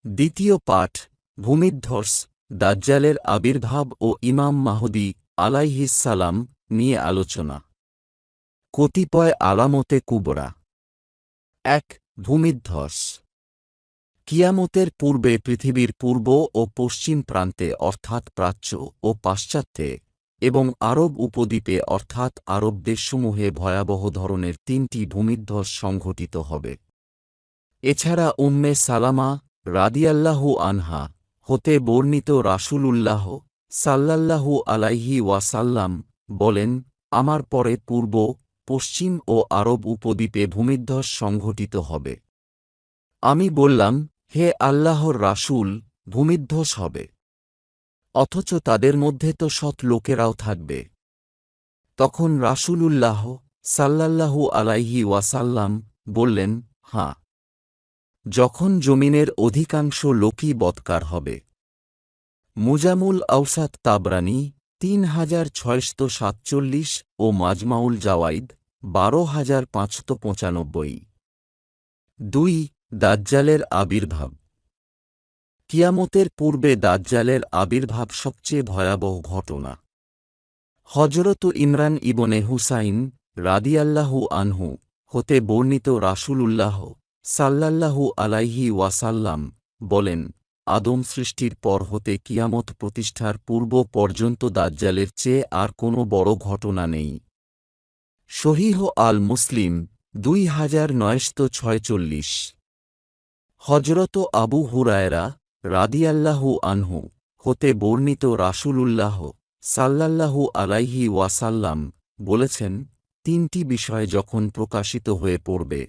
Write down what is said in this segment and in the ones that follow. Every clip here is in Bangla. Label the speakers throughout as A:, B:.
A: দ্বিতীয় পাঠ ভূমিধ্বস দাজ্জালের আবির্ভাব ও ইমাম মাহদী আলাইহিস সালাম নিয়ে আলোচনা। কতিপয় আলামতে কুবরা। ১. ভূমিধ্বস। কিয়ামতের পূর্বে পৃথিবীর পূর্ব ও পশ্চিম প্রান্তে অর্থাৎ প্রাচ্য ও পাশ্চাত্যে এবং আরব উপদ্বীপে অর্থাৎ আরব দেশসমূহে ভয়াবহ ধরনের ৩টি ভূমিধ্বস সংঘটিত হবে। এছাড়া উম্মে সালামা রাদিয়াল্লাহু আনহা হতে বর্ণিত রাসূলুল্লাহ সাল্লাল্লাহু আলাইহি ওয়াসাল্লাম বলেন, আমার পরে পূর্ব, পশ্চিম ও আরব উপদ্বীপে ভূমিধ্বস সংঘটিত হবে। আমি বললাম, হে আল্লাহর রাসূল, ভূমিধ্বস হবে, অথচ তাদের মধ্যে তো সৎ লোকেরাও থাকবে। তখন রাসূলুল্লাহ সাল্লাল্লাহু আলাইহি ওয়াসাল্লাম বললেন, হাঁ, যখন জমিনের অধিকাংশ লোকই বৎকার হবে। মুজামুল আওসাত তাবরানী ৩৬৪৭ ও মাজমাউল জাওয়াইদ ১২৫৯৫। ২. দাজ্জালের আবির্ভাব। কিয়ামতের পূর্বে দাজ্জালের আবির্ভাব সবচেয়ে ভয়াবহ ঘটনা। হযরত ইমরান ইবনে হুসাইন রাদিয়াল্লাহু আনহু হতে বর্ণিত রাসূলুল্লাহ সাল্লাল্লাহু আলাইহি ওয়াসাল্লাম বলেন, আদম সৃষ্টির পর হতে কিয়ামত প্রতিষ্ঠার পূর্ব পর্যন্ত দাজ্জালের চেয়ে আর কোনো বড় ঘটনা নেই। সহিহ আল মুসলিম ২৯৪৬। হযরত আবু হুরায়রা রাদিয়াল্লাহু আনহু হতে বর্ণিত রাসূলুল্লাহ সাল্লাল্লাহু আলাইহি ওয়াসাল্লাম বলেছেন, ৩টি বিষয় যখন প্রকাশিত হয়ে পড়বে,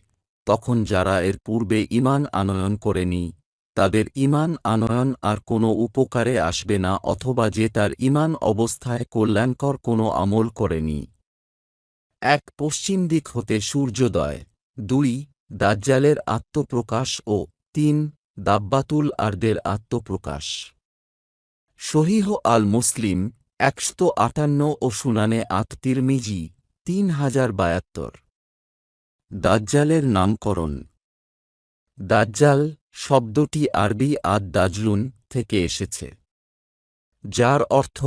A: তখন যারা এর পূর্বে ঈমান আনয়ন করেনি তাদের ঈমান আনয়ন আর কোনো উপকারে আসবে না, অথবা যে তার ঈমান অবস্থায় কল্যাণকর কোনো আমল করেনি। ১. পশ্চিম দিক হতে সূর্যোদয়। ২. দাজ্জালের আত্মপ্রকাশ ও ৩. দাব্বাতুল আরদের আত্মপ্রকাশ। সহিহ আল মুসলিম ১৫৮ ও সুনানে আত তিরমিজি ৩০৭২। দাজ্জালের নামকরণ। দাজ্জাল শব্দটি আরবি আদ দাজলুন থেকে এসেছে, যার অর্থ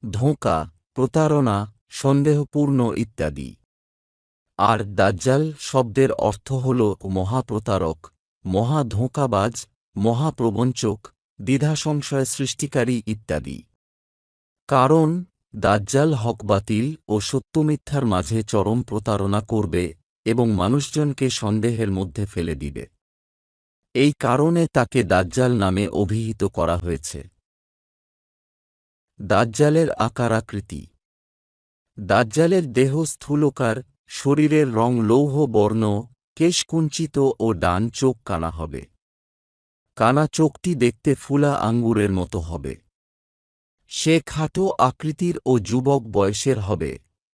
A: ধোঁকা, প্রতারণা, সন্দেহপূর্ণ ইত্যাদি। আর দাজ্জাল শব্দের অর্থ হল মহাপ্রতারক, মহা ধোঁকাবাজ, মহাপ্রবঞ্চক, দ্বিধাসংশয় সৃষ্টিকারী ইত্যাদি। কারণ দাজ্জাল হক বাতিল ও সত্যমিথ্যার মাঝে চরম প্রতারণা করবে এবং মানুষজনকে সন্দেহের মধ্যে ফেলে দিবে। এই কারণে তাকে দাজ্জাল নামে অভিহিত করা হয়েছে। দাজ্জালের আকার আকৃতি। দাজ্জালের দেহ স্থূলকার, শরীরের রং লৌহ বর্ণ, কেশ কুঞ্চিত ও ডান চোখ কানা হবে। কানা চোখটি দেখতে ফুলা আঙ্গুরের মতো হবে। সে খাটো আকৃতির ও যুবক বয়সের হবে,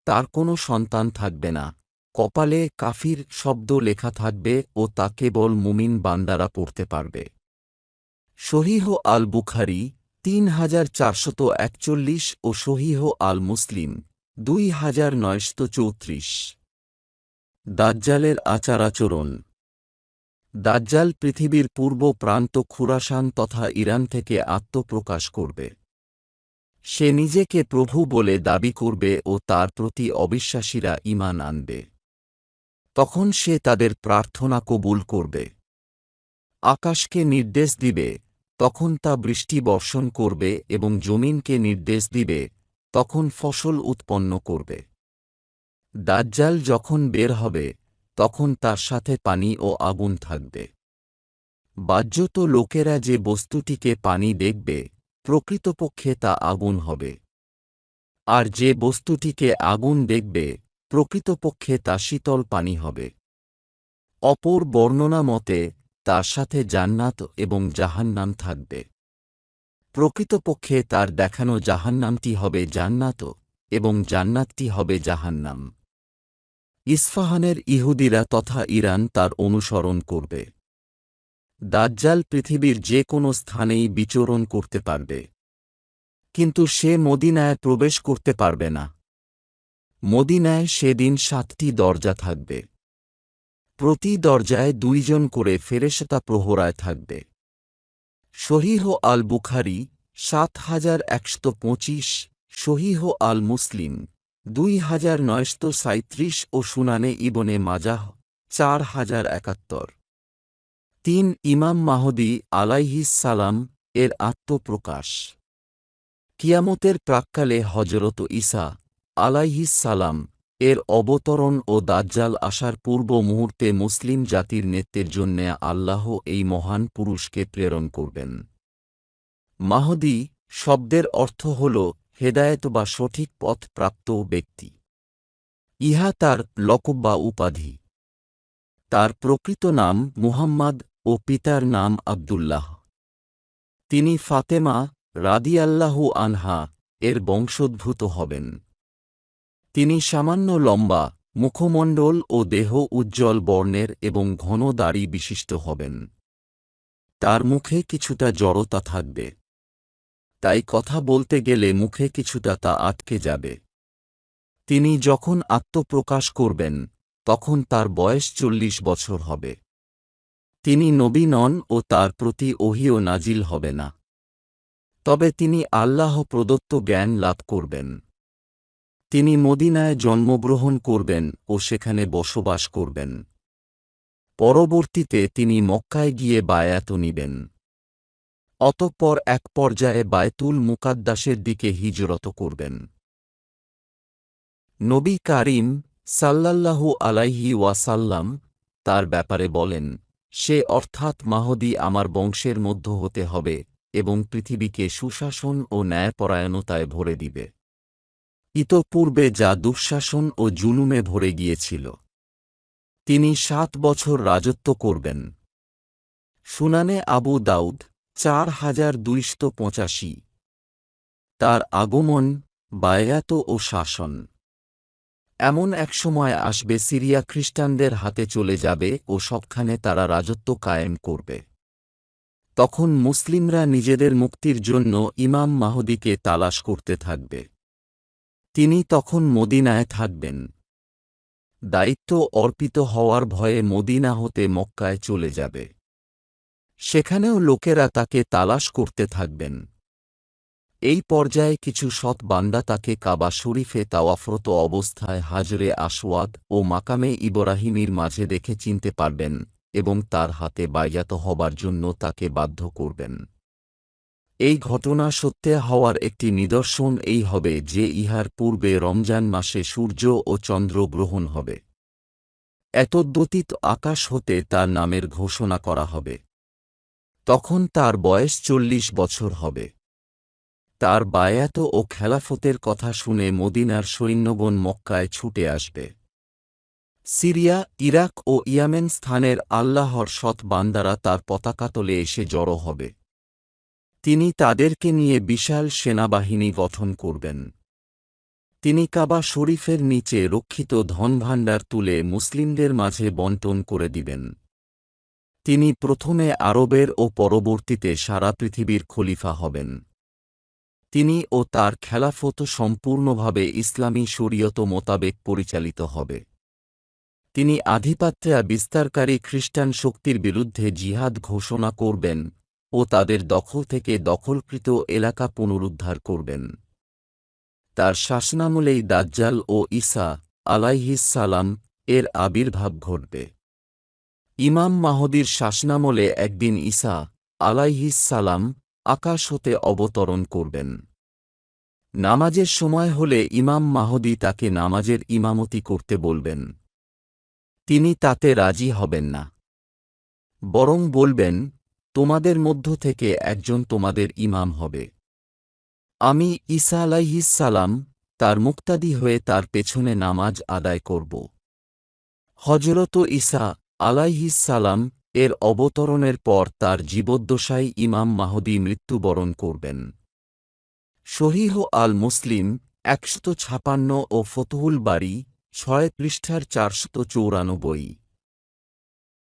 A: তার কোনো সন্তান থাকবে না, কপালে কাফির শব্দ লেখা থাকবে ও তা কেবল মুমিন বান্দারা পড়তে পারবে। সহিহ আল বুখারী ৩৪৪১ ও সহিহ আল মুসলিম ২৯৩৪। দাজ্জালের আচার আচরণ। দাজ্জাল পৃথিবীর পূর্ব প্রান্ত খুরাসান তথা ইরান থেকে আত্মপ্রকাশ করবে। সে নিজেকে প্রভু বলে দাবি করবে ও তার প্রতি অবিশ্বাসীরা ঈমান আনবে। তখন সে তাদের প্রার্থনা কবুল করবে। আকাশকে নির্দেশ দিবে, তখন তা বৃষ্টি বর্ষণ করবে এবং জমিনকে নির্দেশ দিবে, তখন ফসল উৎপন্ন করবে। দাজ্জাল যখন বের হবে, তখন তার সাথে পানি ও আগুন থাকবে। বাহ্যত লোকেরা যে বস্তুটিকে পানি দেখবে, প্রকৃতপক্ষে তা আগুন হবে। আর যে বস্তুটিকে আগুন দেখবে, প্রকৃতপক্ষে তা শীতল পানি হবে। অপর বর্ণনা মতে তার সাথে জান্নাত এবং জাহান্নাম থাকবে। প্রকৃতপক্ষে তার দেখানো জাহান্নামটি হবে জান্নাত এবং জান্নাতটি হবে জাহান্নাম। ইস্পাহানের ইহুদিরা তথা ইরান তার অনুসরণ করবে। দাজ্জাল পৃথিবীর যে কোনো স্থানেই বিচরণ করতে পারবে, কিন্তু সে মদিনায় প্রবেশ করতে পারবে না। মদিনায় সেদিন ৭টি দরজা থাকবে। প্রতি দরজায় ২ জন করে ফেরেশতা প্রহরায় থাকবে। শহীহ আল বুখারী ৭১২৫, শহীহ আল মুসলিম ২৯৩৭ ও সুনানে ইবনে মাজাহ ৪০৭১। ৩ ইমাম মাহদী আলাইহিস সালাম এর আত্মপ্রকাশ। কিয়ামতের প্রাক্কালে হজরত ঈসা আলাইহিস সালাম এর অবতরণ ও দাজ্জাল আসার পূর্ব মুহূর্তে মুসলিম জাতির নেতৃত্বের জন্যে আল্লাহ এই মহান পুরুষকে প্রেরণ করবেন। মাহদী শব্দের অর্থ হল হেদায়েত বা সঠিক পথ প্রাপ্ত ব্যক্তি। ইহা তার লকব বা উপাধি। তার প্রকৃত নাম মুহাম্মদ ও পিতার নাম আবদুল্লাহ। তিনি ফাতেমা রাদিয়াল্লাহু আনহা এর বংশোদ্ভূত হবেন। তিনি সামান্য লম্বা, মুখমণ্ডল ও দেহ উজ্জ্বল বর্ণের এবং ঘন দাড়ি বিশিষ্ট হবেন। তার মুখে কিছুটা জড়তা থাকবে, তাই কথা বলতে গেলে মুখে কিছুটা তা আটকে যাবে। তিনি যখন আত্মপ্রকাশ করবেন তখন তার বয়স ৪০ বছর হবে। তিনি নবী নন ও তার প্রতি ওহীও নাজিল হবে না, তবে তিনি আল্লাহ প্রদত্ত জ্ঞান লাভ করবেন। তিনি মদিনায় জন্মগ্রহণ করবেন ও সেখানে বসবাস করবেন। পরবর্তীতে তিনি মক্কায় গিয়ে বায়াত নিবেন। অতঃপর এক পর্যায়ে বায়তুল মুকাদ্দাসের দিকে হিজরত করবেন। নবী কারীম সাল্লাল্লাহু আলাইহি ওয়াসাল্লাম তার ব্যাপারে বলেন, সে অর্থাৎ মাহদী আমার বংশের মধ্য হতে হবে এবং পৃথিবীকে সুশাসন ও ন্যায়পরায়ণতায় ভরে দিবে। ইতঃপূর্বে যা দুঃশাসন ও জুলুমে ভরে গিয়েছিল, তিনি ৭ বছর রাজত্ব করবেন। সুনানে আবু দাউদ ৪২৮৫। তার আগমন, বায়আত ও শাসন। এমন এক সময় আসবে সিরিয়া খ্রিস্টানদের হাতে চলে যাবে ও সবখানে তারা রাজত্ব কায়েম করবে। তখন মুসলিমরা নিজেদের মুক্তির জন্য ইমাম মাহদীকে তালাশ করতে থাকবে। তিনি তখন মদিনায় থাকবেন। দায়িত্ব অর্পিত হওয়ার ভয়ে মদিনা হতে মক্কায় চলে যাবে। সেখানেও লোকেরা তাকে তালাশ করতে থাকবেন। এই পর্যায়ে কিছু সৎ বান্দা তাকে কাবা শরীফে তাওয়াফরত অবস্থায় হাজরে আসওয়াদ ও মাকামে ইব্রাহিমের মাঝে দেখে চিনতে পারবেন এবং তার হাতে বাইয়াত হবার জন্য তাকে বাধ্য করবেন। এই ঘটনা সত্যে হওয়ার একটি নিদর্শন এই হবে যে ইহার পূর্বে রমজান মাসে সূর্য ও চন্দ্র গ্রহণ হবে। এতদ্ব্যতীত আকাশ হতে তার নামের ঘোষণা করা হবে। তখন তার বয়স ৪০ বছর হবে। তার বায়াত ও খেলাফতের কথা শুনে মদিনার সৈন্যগণ মক্কায় ছুটে আসবে। সিরিয়া, ইরাক ও ইয়ামেন স্থানের আল্লাহর সৎ বান্দারা তার পতাকাতলে এসে জড়ো হবে। তিনি তাদেরকে নিয়ে বিশাল সেনাবাহিনী গঠন করবেন। তিনি কাবা শরীফের নিচে রক্ষিত ধনভাণ্ডার তুলে মুসলিমদের মাঝে বণ্টন করে দিবেন। তিনি প্রথমে আরবের ও পরবর্তীতে সারা পৃথিবীর খলিফা হবেন। তিনি ও তার খেলাফত সম্পূর্ণভাবে ইসলামী শরীয়ত মোতাবেক পরিচালিত হবে। তিনি আধিপত্য বিস্তারকারী খ্রিস্টান শক্তির বিরুদ্ধে জিহাদ ঘোষণা করবেন ও তাদের দখল থেকে দখলকৃত এলাকা পুনরুদ্ধার করবেন। তার শাসনামলেই দাজ্জাল ও ঈসা আলাইহিস সালাম এর আবির্ভাব ঘটবে। ইমাম মাহদীর শাসনামলে একদিন ঈসা আলাইহিস সালাম আকাশ হতে অবতরণ করবেন। নামাজের সময় হলে ইমাম মাহদী তাকে নামাজের ইমামতি করতে বলবেন। তিনি তাতে রাজি হবেন না, বরং বলবেন, তোমাদের মধ্য থেকে একজন তোমাদের ইমাম হবে। আমি ঈসা আলাইহিস সালাম তার মুক্তাদি হয়ে তার পেছনে নামাজ আদায় করব। হযরত ঈসা আলাইহিস সালাম এর অবতরণের পর তার জীবদ্দশায় ইমাম মাহদী মৃত্যুবরণ করবেন। সহিহ আল মুসলিম ১৫৬ ও ফতহুল বারী ৬ পৃষ্ঠার ৪৯৪।